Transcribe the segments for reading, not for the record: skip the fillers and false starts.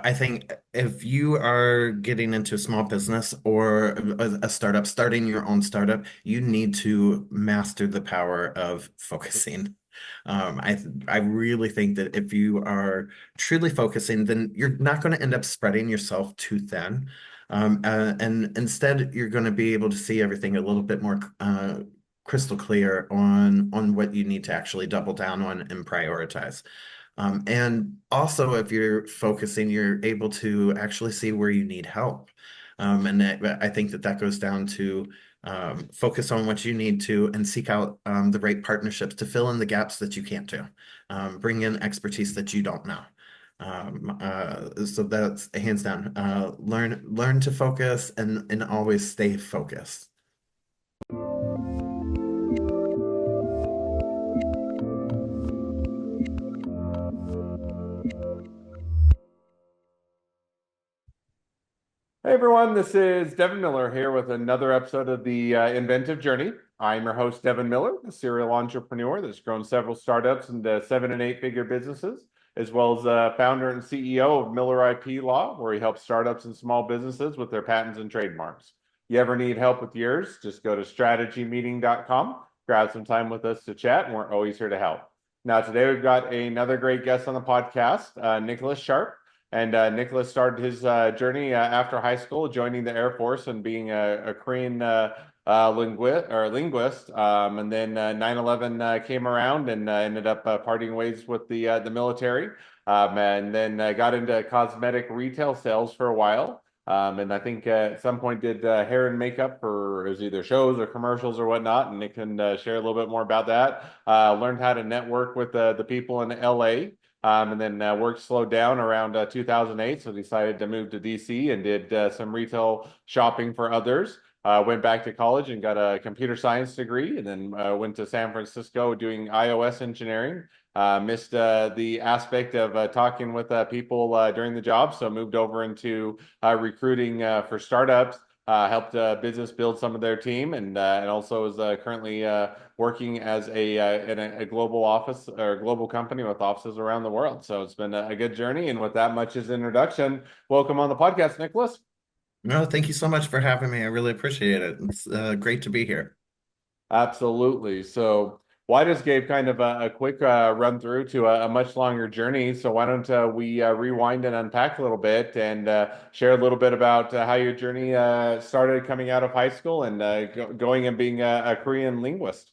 I think if you are getting into a small business or a startup, starting your own startup, you need to master the power of focusing. I really think that if you are truly focusing, then you're not going to end up spreading yourself too thin. And instead, you're going to be able to see everything a little bit more crystal clear on what you need to actually double down on and prioritize. And also, if you're focusing, you're able to actually see where you need help. I think that goes down to focus on what you need to and seek out the right partnerships to fill in the gaps that you can't do. Bring in expertise that you don't know. So that's hands down. Learn to focus and always stay focused. Hey everyone, this is Devin Miller here with another episode of the Inventive Journey. I'm your host, Devin Miller, the serial entrepreneur that's grown several startups into 7 and 8 figure businesses, as well as founder and CEO of Miller IP Law, where he helps startups and small businesses with their patents and trademarks. You ever need help with yours, just go to strategymeeting.com, grab some time with us to chat, and we're always here to help. Now, today we've got another great guest on the podcast, Nicholas Sharp. And Nicholas started his journey after high school, joining the Air Force and being a Korean linguist. And then 9/11 came around and ended up parting ways with the military. And then got into cosmetic retail sales for a while. And I think at some point did hair and makeup for it was either shows or commercials or whatnot. And Nick can share a little bit more about that. Learned how to network with the people in LA. And then work slowed down around 2008, so decided to move to DC and did some retail shopping for others. Went back to college and got a computer science degree, and then went to San Francisco doing iOS engineering. Missed the aspect of talking with people during the job, so moved over into recruiting for startups. Helped business build some of their team, and also is currently working as in a global office or global company with offices around the world. So it's been a good journey. And with that much as introduction, welcome on the podcast, Nicholas. No, thank you so much for having me. I really appreciate it. It's great to be here. Absolutely. So well, I just gave kind of a quick run through to a much longer journey. So why don't we rewind and unpack a little bit and share a little bit about how your journey started coming out of high school and going and being a Korean linguist.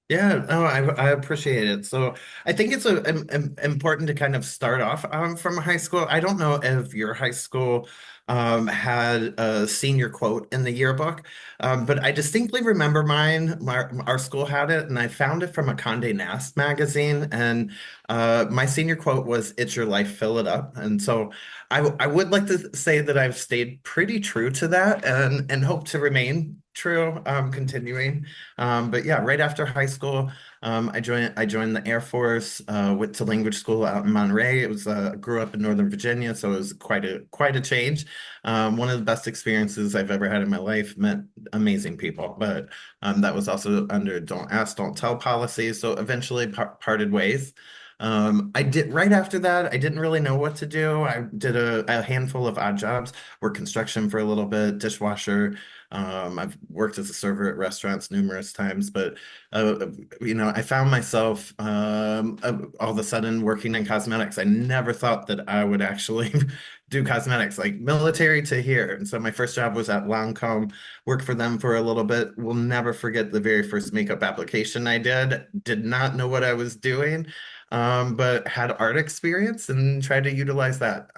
Yeah, no, I appreciate it. So I think it's important to kind of start off from high school. I don't know if your high school had a senior quote in the yearbook, but I distinctly remember mine. Our school had it, and I found it from a Condé Nast magazine. And my senior quote was, "It's your life, fill it up." And so I would like to say that I've stayed pretty true to that, and hope to remain true, continuing. But yeah, right after high school, I joined the Air Force, went to language school out in Monterey. It was grew up in Northern Virginia, so it was quite a change. One of the best experiences I've ever had in my life. Met amazing people, but that was also under don't ask, don't tell policy. So eventually parted ways. I did right after that. I didn't really know what to do. I did a handful of odd jobs, worked construction for a little bit, dishwasher. I've worked as a server at restaurants numerous times, but I found myself all of a sudden working in cosmetics. I never thought that I would actually do cosmetics, like military to here. And so my first job was at Lancome, worked for them for a little bit. Will never forget the very first makeup application I did. Did not know what I was doing, but had art experience and tried to utilize that.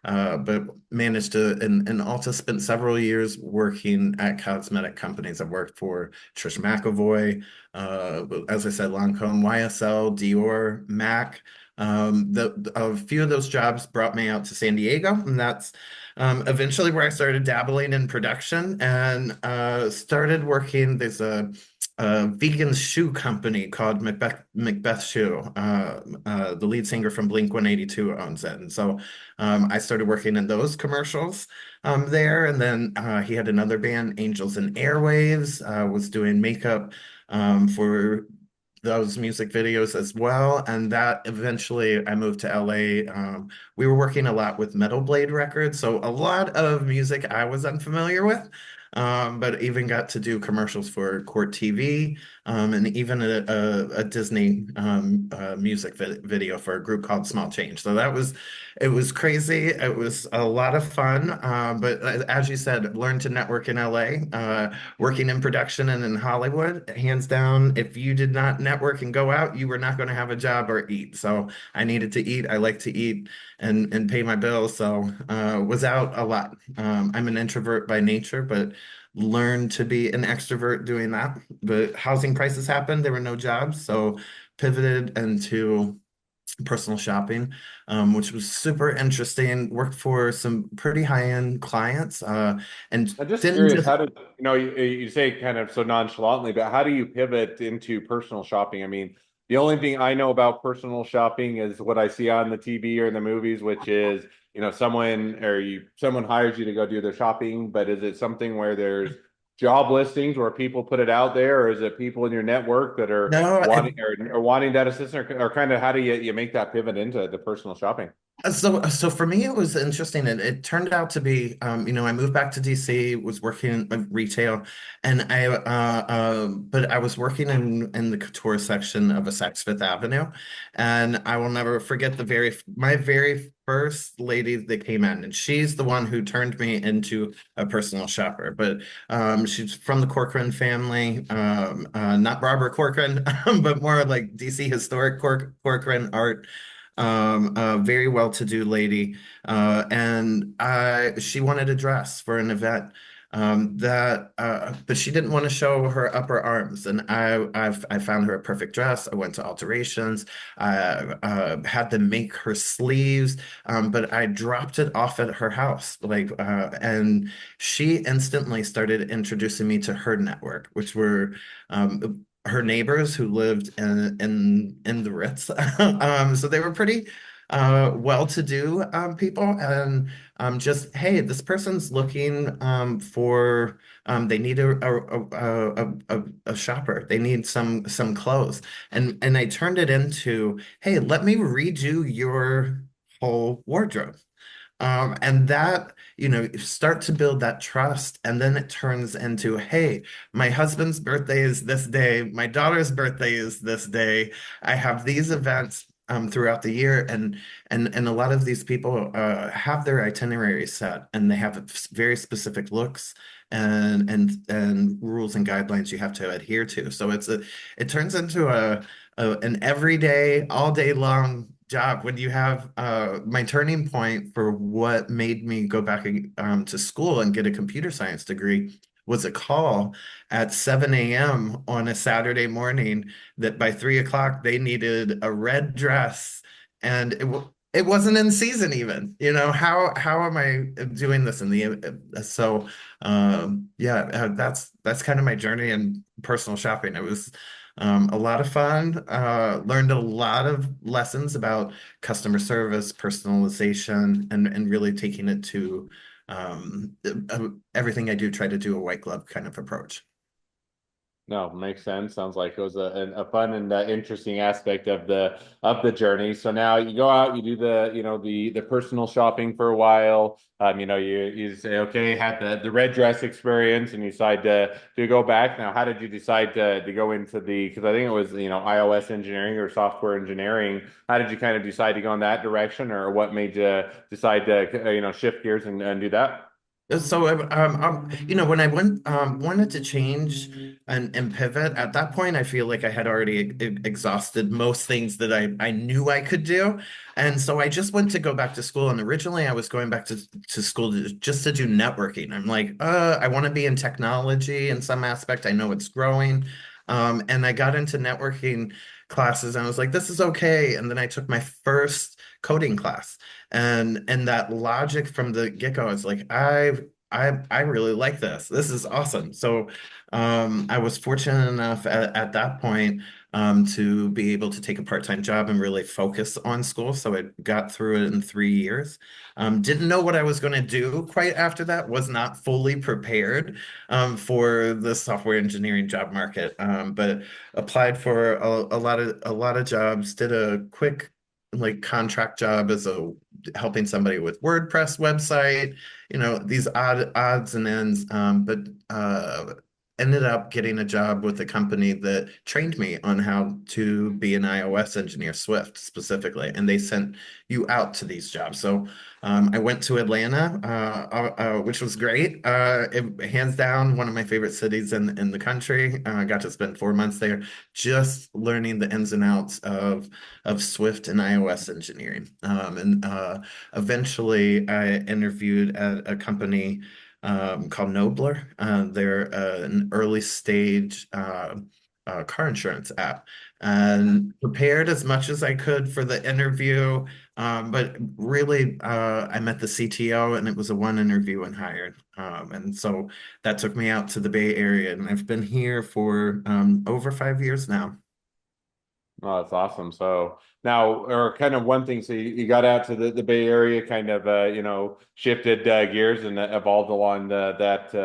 But managed to, and also spent several years working at cosmetic companies. I've worked for Trish McEvoy, as I said, Lancome, YSL, Dior, MAC. A few of those jobs brought me out to San Diego, and that's eventually where I started dabbling in production and started working. There's a vegan shoe company called Macbeth Shoe. The lead singer from Blink-182 owns it. And so I started working in those commercials there. And then he had another band, Angels and Airwaves, was doing makeup for those music videos as well. And that eventually I moved to LA. We were working a lot with Metal Blade Records, so a lot of music I was unfamiliar with. But even got to do commercials for Court TV, and even a Disney music video for a group called Small Change. So it was crazy. It was a lot of fun. But as you said, learned to network in LA, working in production and in Hollywood, hands down, if you did not network and go out, you were not going to have a job or eat. So I needed to eat. I like to eat and pay my bills. So was out a lot. I'm an introvert by nature, but learned to be an extrovert doing that. But housing prices happened. There were no jobs. So pivoted into personal shopping, which was super interesting. Worked for some pretty high-end clients, and I'm just didn't curious, just how did you say kind of so nonchalantly, but how do you pivot into personal shopping? I mean, the only thing I know about personal shopping is what I see on the TV or in the movies, which is, someone hires you to go do their shopping, but is it something where there's job listings where people put it out there, or is it people in your network that are no. wanting that assistance, or kind of how do you make that pivot into the personal shopping? So for me, it was interesting. It turned out to be, I moved back to DC, was working in retail, and but I was working in the couture section of a Saks Fifth Avenue, and I will never forget my very first lady that came in, and she's the one who turned me into a personal shopper. But she's from the Corcoran family, not Barbara Corcoran, but more like DC historic Corcoran art, a very well-to-do lady, and she wanted a dress for an event, but she didn't want to show her upper arms, and I found her a perfect dress. I went to alterations. I had them make her sleeves, but I dropped it off at her house, and she instantly started introducing me to her network, which were her neighbors who lived in the Ritz. So they were pretty well-to-do people, and just, hey, this person's looking for they need a shopper. They need some clothes, and I turned it into, hey, let me redo your whole wardrobe. And that, start to build that trust. And then it turns into, hey, my husband's birthday is this day. My daughter's birthday is this day. I have these events throughout the year. And a lot of these people have their itinerary set, and they have very specific looks and rules and guidelines you have to adhere to. So it turns into an everyday, all day long job. When you have my turning point for what made me go back to school and get a computer science degree was a call at 7 a.m. on a Saturday morning that by 3 o'clock they needed a red dress, and it wasn't in season even. How am I doing this in the so yeah, that's kind of my journey in personal shopping. It was a lot of fun. Learned a lot of lessons about customer service, personalization, and really taking it to everything I do, try to do a white glove kind of approach. No, makes sense. Sounds like it was a fun and interesting aspect of the journey. So now you go out, you do the personal shopping for a while. You say, okay, had the red dress experience, and you decide to go back. Now, how did you decide to go into because I think it was iOS engineering or software engineering. How did you kind of decide to go in that direction, or what made you decide to shift gears and do that? So, when I wanted to change and pivot, at that point, I feel like I had already exhausted most things that I knew I could do. And so I just went to go back to school. And originally I was going back to school just to do networking. I'm like, I want to be in technology in some aspect. I know it's growing. And I got into networking classes, and I was like, this is okay. And then I took my first coding class. And that logic from the get-go is like, I really like this. This is awesome. So I was fortunate enough at that point to be able to take a part-time job and really focus on school. So I got through it in 3 years. Didn't know what I was going to do quite after that, was not fully prepared for the software engineering job market, but applied for a lot of jobs, did a quick like contract job as a helping somebody with WordPress website, these odds and ends, but ended up getting a job with a company that trained me on how to be an iOS engineer, Swift specifically, and they sent you out to these jobs. So I went to Atlanta, which was great. Hands down, one of my favorite cities in the country. I got to spend 4 months there, just learning the ins and outs of Swift and iOS engineering. And eventually, I interviewed at a company called Nobler. They're an early stage car insurance app, and prepared as much as I could for the interview. But really, I met the CTO, and it was a one interview and hired. And so that took me out to the Bay Area, and I've been here for over 5 years now. Oh, that's awesome. So now, or kind of one thing, so you got out to the Bay Area, kind of, shifted gears and evolved along that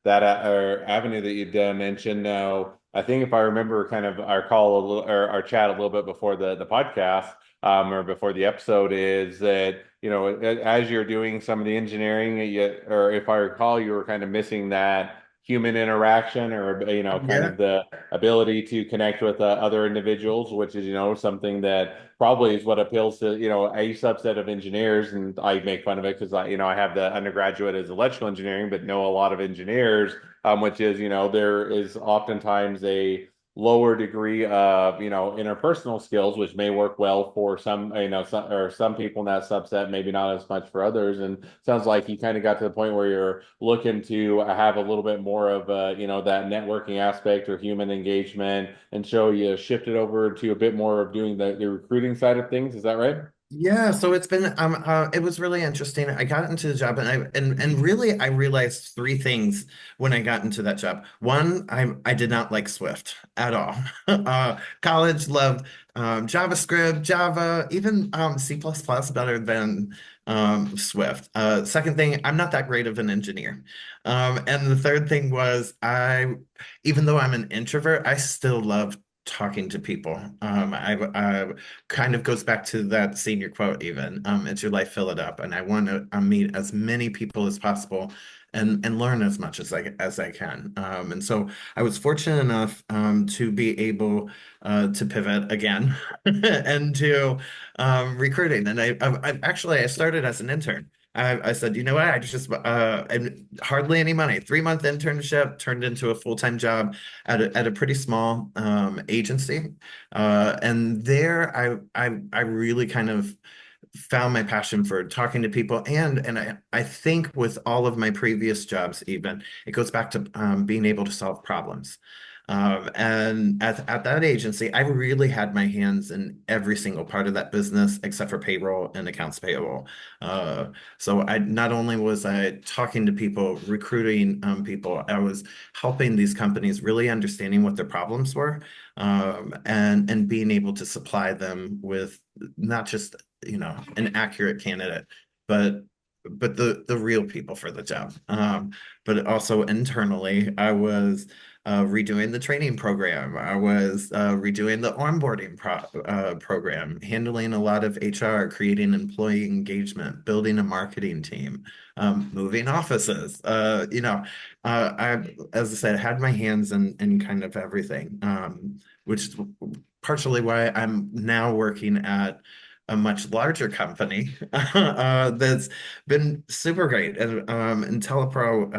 avenue that you'd mentioned. Now, I think if I remember kind of our call a little, or our chat a little bit before the podcast, or before the episode, is that, as you're doing some of the engineering, or if I recall, you were kind of missing that human interaction, or, kind Yeah. of the ability to connect with other individuals, which is, something that probably is what appeals to, a subset of engineers. And I make fun of it because I have the undergraduate as electrical engineering, but know a lot of engineers, which is, there is oftentimes a lower degree of, interpersonal skills, which may work well for some, some people in that subset, maybe not as much for others. And sounds like you kind of got to the point where you're looking to have a little bit more of, that networking aspect or human engagement, and so you shifted over to a bit more of doing the recruiting side of things. Is that right? Yeah, so it was really interesting. I got into the job, and really I realized three things when I got into that job. One, I did not like Swift at all. College loved JavaScript, Java, even C++ better than Swift. Second thing, I'm not that great of an engineer. And the third thing was even though I'm an introvert, I still love talking to people. I kind of goes back to that senior quote even. It's your life, fill it up. And I want to meet as many people as possible and learn as much as I can. And so I was fortunate enough to be able to pivot again and to recruiting. And I started as an intern. I said, you know what? And hardly any money. 3 month internship turned into a full-time job at a pretty small agency. And there I really kind of found my passion for talking to people, and I think with all of my previous jobs, even it goes back to being able to solve problems. And at that agency, I really had my hands in every single part of that business except for payroll and accounts payable. Uh, so I not only was I talking to people, recruiting people, I was helping these companies really understanding what their problems were, and being able to supply them with not just an accurate candidate, but the real people for the job. But also internally, I was redoing the training program. I was redoing the onboarding program, handling a lot of HR, creating employee engagement, building a marketing team, moving offices. As I said, had my hands in kind of everything, which is partially why I'm now working at a much larger company that's been super great. And IntelliPro,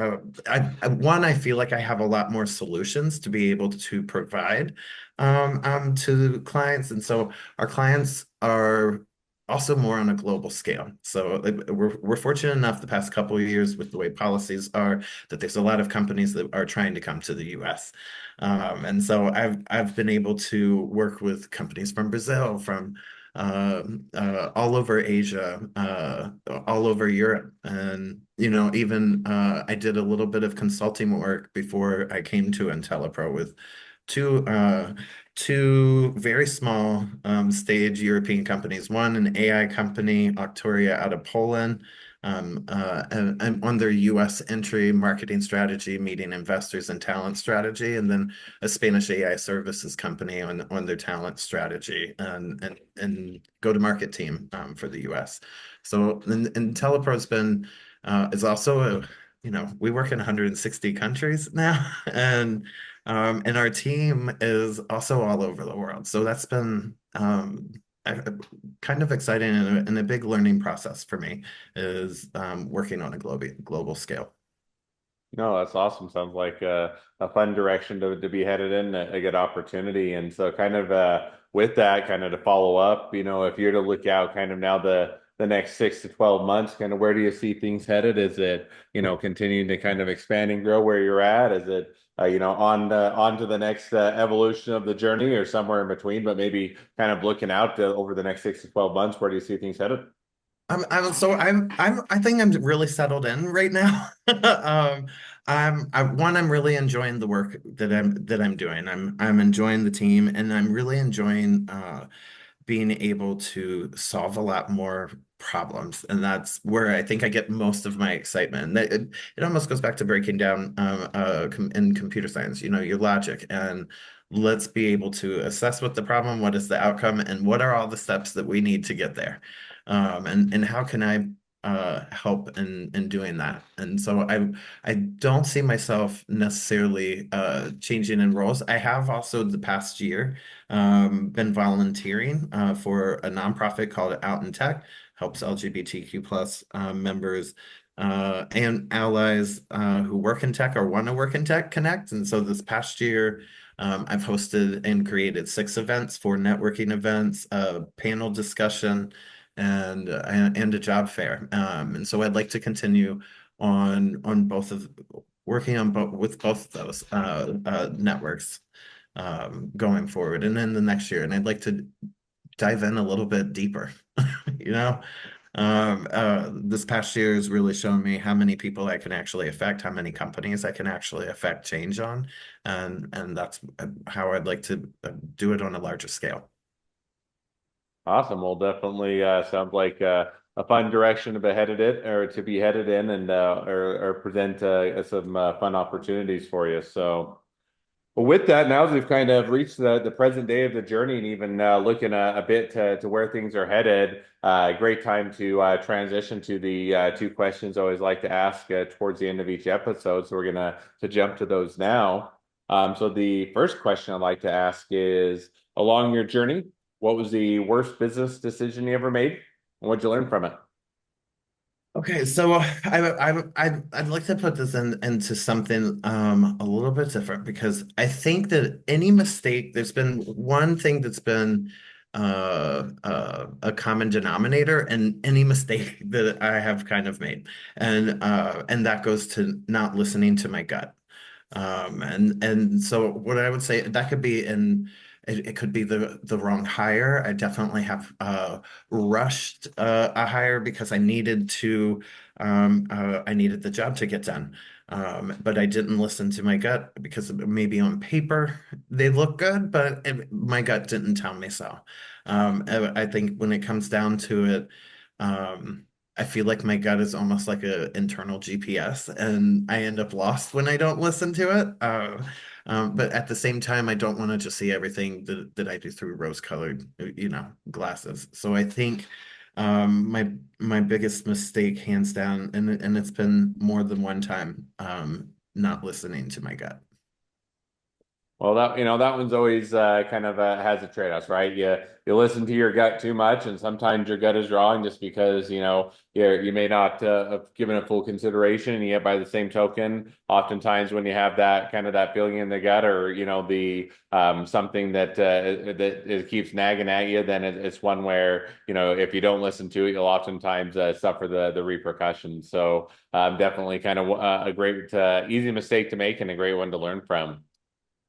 I feel like I have a lot more solutions to be able to provide to clients. And so our clients are also more on a global scale. So we're fortunate enough the past couple of years with the way policies are that there's a lot of companies that are trying to come to the US. And so I've been able to work with companies from Brazil, from all over Asia, all over Europe. And, even I did a little bit of consulting work before I came to IntelliPro with two two very small stage European companies. One, an AI company, Octoria out of Poland, and on their US entry marketing strategy, meeting investors and talent strategy, and then a Spanish AI services company on their talent strategy and go-to-market team for the US. So and Telepro's been is also we work in 160 countries now, and our team is also all over the world. So that's been kind of exciting and a big learning process for me is working on a global scale. No, that's awesome. Sounds like a fun direction to be headed in, a good opportunity. And so kind of with that, kind of to follow up, if you're to look out kind of now the next 6 to 12 months, kind of where do you see things headed? Is it, continuing to kind of expand and grow where you're at? Is it, on to the next evolution of the journey or somewhere in between, but maybe kind of looking out over the next 6 to 12 months, where do you see things headed? I think I'm really settled in right now. I'm really enjoying the work that I'm doing. I'm enjoying the team, and I'm really enjoying being able to solve a lot more problems. And that's where I think I get most of my excitement. And it almost goes back to breaking down in computer science, your logic. And let's be able to assess what the problem, what is the outcome, and what are all the steps that we need to get there. And how can I help in doing that? And so I don't see myself necessarily changing in roles. I have also the past year been volunteering for a nonprofit called Out in Tech, helps LGBTQ plus members and allies who work in tech or want to work in tech connect. And so this past year, I've hosted and created 6 events, 4 networking events, a panel discussion, and a job fair. And so I'd like to continue on both of working on both with both of those networks going forward and then the next year. And I'd like to dive in a little bit deeper, you know. This past year has really shown me how many people I can actually affect, how many companies I can actually affect change on, and that's how I'd like to do it on a larger scale. Awesome. Well, definitely sounds like a fun direction to be headed it or to be headed in and or present some fun opportunities for you. So, well, with that, now that we've kind of reached the present day of the journey and even looking a bit to where things are headed, great time to transition to the 2 questions I always like to ask towards the end of each episode. So we're gonna to jump to those now. So the first question I'd like to ask is, along your journey, what was the worst business decision you ever made, and what'd you learn from it? Okay, so I'd like to put this into something a little bit different because I think that any mistake, there's been one thing that's been a common denominator in any mistake that I have kind of made, and that goes to not listening to my gut. And so what I would say that could be it could be the wrong hire. I definitely have rushed a hire because I needed the job to get done. But I didn't listen to my gut because maybe on paper they look good, but my gut didn't tell me so. I think when it comes down to it, I feel like my gut is almost like an internal GPS, and I end up lost when I don't listen to it. But at the same time, I don't want to just see everything that I do through rose-colored, glasses. So I think my biggest mistake, hands down, and it's been more than one time, not listening to my gut. Well, that one's always kind of has a trade-off, right? You listen to your gut too much, and sometimes your gut is wrong just because you may not have given it full consideration, and yet by the same token, oftentimes when you have that kind of that feeling in the gut, or the something that it keeps nagging at you, then it's one where if you don't listen to it, you'll oftentimes suffer the repercussions. So definitely kind of a great easy mistake to make and a great one to learn from.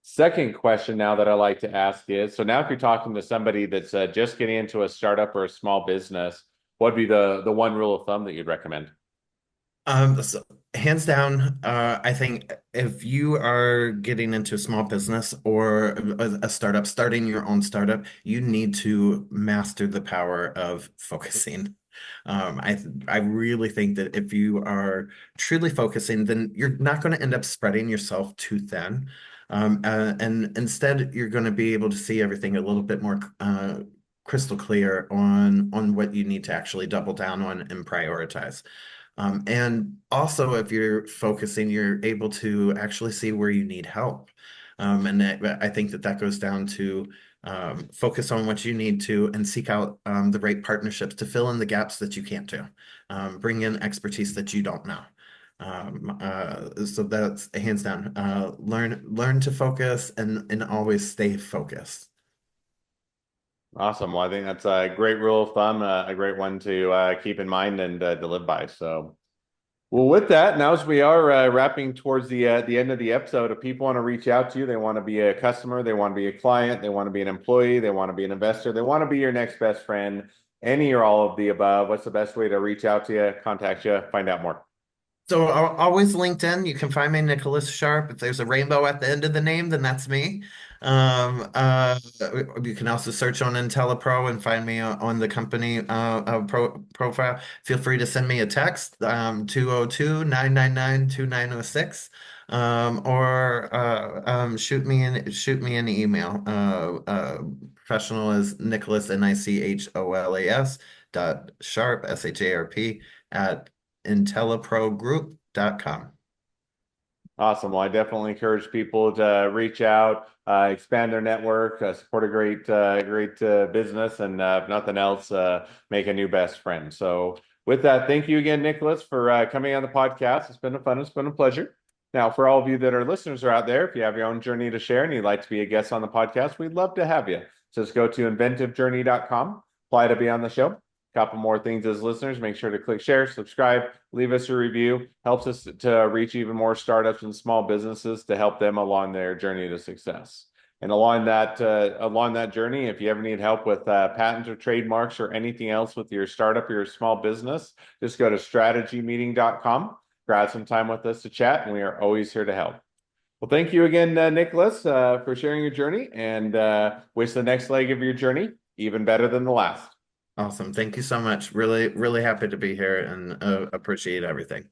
Second question now that I like to ask is, so now if you're talking to somebody that's just getting into a startup or a small business, what'd be the one rule of thumb that you'd recommend? So hands down, I think if you are getting into a small business or a startup, starting your own startup, you need to master the power of focusing. I really think that if you are truly focusing, then you're not going to end up spreading yourself too thin. And instead, you're going to be able to see everything a little bit more crystal clear on what you need to actually double down on and prioritize. And also, if you're focusing, you're able to actually see where you need help. I think that that goes down to focus on what you need to and seek out the right partnerships to fill in the gaps that you can't do. Bring in expertise that you don't know. So that's hands down. Learn to focus and always stay focused. Awesome. Well, I think that's a great rule of thumb, a great one to keep in mind and to live by. So, well, with that, now as we are wrapping towards the end of the episode, if people want to reach out to you, they want to be a customer, they want to be a client, they want to be an employee, they want to be an investor, they want to be your next best friend, any or all of the above, what's the best way to reach out to you, contact you, find out more? So always LinkedIn. You can find me Nicholas Sharp. If there's a rainbow at the end of the name, then that's me. You can also search on IntelliPro and find me on the company profile. Feel free to send me a text, 202-999-2906, or shoot me an email. Professional is Nicholas, Nicholas dot sharp, SHARP, at intelliprogroup.com. Awesome. Well, I definitely encourage people to reach out, expand their network, support a great business, and if nothing else, make a new best friend. So, with that, thank you again, Nicholas, for coming on the podcast. It's been a fun, it's been a pleasure. Now, for all of you that are listeners are out there, if you have your own journey to share and you'd like to be a guest on the podcast, we'd love to have you. So just go to inventivejourney.com, apply to be on the show. Couple more things as listeners. Make sure to click share, subscribe, leave us a review. Helps us to reach even more startups and small businesses to help them along their journey to success. And along that journey, if you ever need help with patents or trademarks or anything else with your startup or your small business, just go to strategymeeting.com, grab some time with us to chat, and we are always here to help. Well, thank you again, Nicholas, for sharing your journey, and wish the next leg of your journey even better than the last. Awesome. Thank you so much. Really, really happy to be here and appreciate everything.